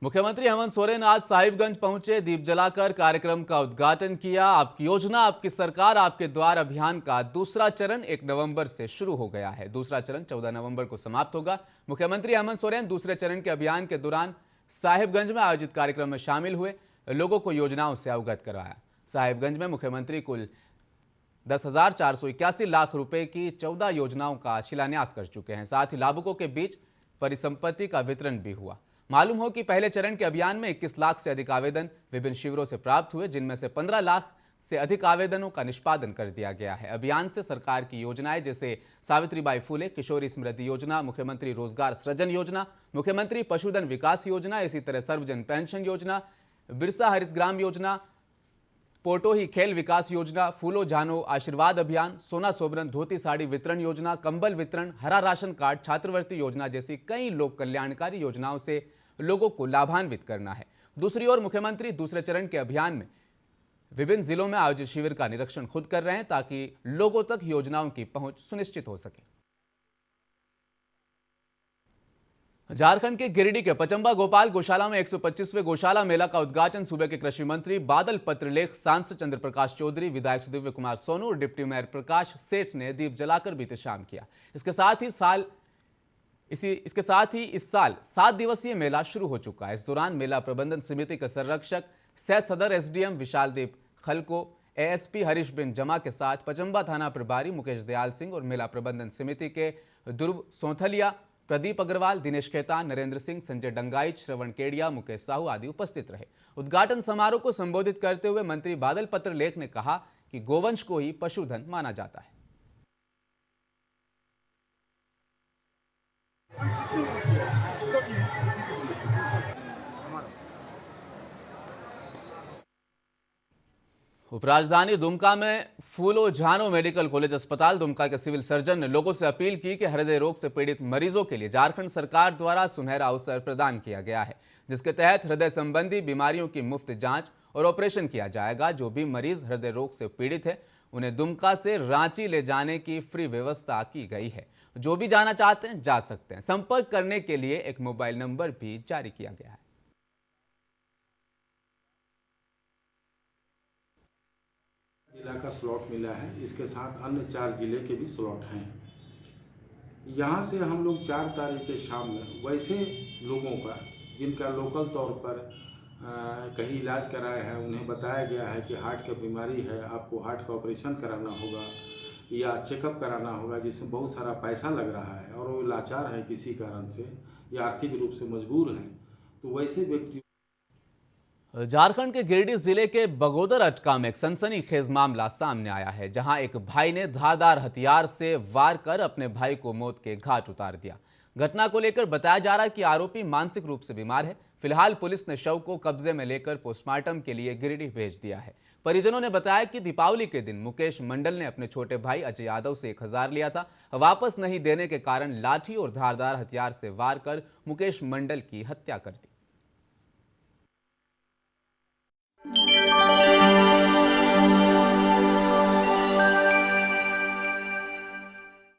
मुख्यमंत्री हेमंत सोरेन आज साहिबगंज पहुंचे, दीप जलाकर कार्यक्रम का उद्घाटन किया। आपकी योजना आपकी सरकार आपके द्वार अभियान का दूसरा चरण 1 नवंबर से शुरू हो गया है। दूसरा चरण 14 नवंबर को समाप्त होगा। मुख्यमंत्री हेमंत सोरेन दूसरे चरण के अभियान के दौरान साहिबगंज में आयोजित कार्यक्रम में शामिल हुए, लोगों को योजनाओं से अवगत करवाया। साहिबगंज में मुख्यमंत्री कुल 10,481 लाख रुपए की 14 योजनाओं का शिलान्यास कर चुके हैं। साथ ही लाभुकों के बीच परिसंपत्ति का वितरण भी हुआ। मालूम हो कि पहले चरण के अभियान में 21 लाख से अधिक आवेदन विभिन्न शिविरों से प्राप्त हुए, जिनमें से 15 लाख से अधिक आवेदनों का निष्पादन कर दिया गया है। अभियान से सरकार की योजनाएं जैसे सावित्रीबाई फुले किशोरी समृद्धि योजना, मुख्यमंत्री रोजगार सृजन योजना, मुख्यमंत्री पशुधन विकास योजना, इसी तरह सर्वजन पेंशन योजना, बिरसा हरित ग्राम योजना, पोटोही खेल विकास योजना, फूलो जानो आशीर्वाद अभियान, सोना सोबरन धोती साड़ी वितरण योजना, कंबल वितरण, हरा राशन कार्ड, छात्रवृत्ति योजना जैसी कई लोक कल्याणकारी योजनाओं से लोगों को लाभान्वित करना है। दूसरी ओर मुख्यमंत्री दूसरे चरण के अभियान में विभिन्न जिलों में आयोजित शिविर का निरीक्षण खुद कर रहे हैं, ताकि लोगों तक योजनाओं की पहुंच सुनिश्चित हो सके। झारखंड के गिरिडीह के पचम्बा गोपाल गौशाला में 125वें गौशाला मेला का उद्घाटन सूबे के कृषि मंत्री बादल पत्रलेख, सांसद चंद्र प्रकाश चौधरी, विधायक सुदिव्य कुमार सोनू और डिप्टी मेयर प्रकाश सेठ ने दीप जलाकर बीते शाम किया। इसके साथ ही इस साल 7 दिवसीय मेला शुरू हो चुका है। इस दौरान मेला प्रबंधन समिति के संरक्षक सह सदर एसडीएम विशालदीप खलको, एएसपी हरीश बिन जमा के साथ पचम्बा थाना प्रभारी मुकेश दयाल सिंह और मेला प्रबंधन समिति के ध्रुव सोंथलिया, प्रदीप अग्रवाल, दिनेश खेतान, नरेंद्र सिंह, संजय डंगाई, श्रवण केडिया, मुकेश साहू आदि उपस्थित रहे। उद्घाटन समारोह को संबोधित करते हुए मंत्री बादल पत्रलेख ने कहा कि गोवंश को ही पशुधन माना जाता है। उपराजधानी दुमका में फूलो जानो मेडिकल कॉलेज अस्पताल दुमका के सिविल सर्जन ने लोगों से अपील की कि हृदय रोग से पीड़ित मरीजों के लिए झारखंड सरकार द्वारा सुनहरा अवसर प्रदान किया गया है, जिसके तहत हृदय संबंधी बीमारियों की मुफ्त जांच और ऑपरेशन किया जाएगा। जो भी मरीज हृदय रोग से पीड़ित है उन्हें दुमका से रांची ले जाने की फ्री व्यवस्था की गई है। जो भी जाना चाहते हैं जा सकते हैं। संपर्क करने के लिए एक मोबाइल नंबर भी जारी किया गया है। जिला का स्लॉट मिला है, इसके साथ अन्य 4 जिले के भी स्लॉट हैं। यहाँ से हम लोग 4 तारीख के शाम में वैसे लोगों का जिनका लोकल तौर पर कहीं इलाज कराया है, उन्हें बताया गया है कि हार्ट की बीमारी है, आपको हार्ट का ऑपरेशन कराना होगा या चेकअप कराना होगा, जिसमें बहुत सारा पैसा लग रहा है और वो लाचार है किसी कारण से या आर्थिक रूप से मजबूर हैं, तो वैसे व्यक्ति। झारखंड के गिरिडीह जिले के बगोदर अटका में एक सनसनीखेज मामला सामने आया है, जहां एक भाई ने धारदार हथियार से वार कर अपने भाई को मौत के घाट उतार दिया। घटना को लेकर बताया जा रहा है कि आरोपी मानसिक रूप से बीमार है। फिलहाल पुलिस ने शव को कब्जे में लेकर पोस्टमार्टम के लिए गिरिडीह भेज दिया है। परिजनों ने बताया कि दीपावली के दिन मुकेश मंडल ने अपने छोटे भाई अजय यादव से 1000 लिया था। वापस नहीं देने के कारण लाठी और धारदार हथियार से वार कर मुकेश मंडल की हत्या कर दी।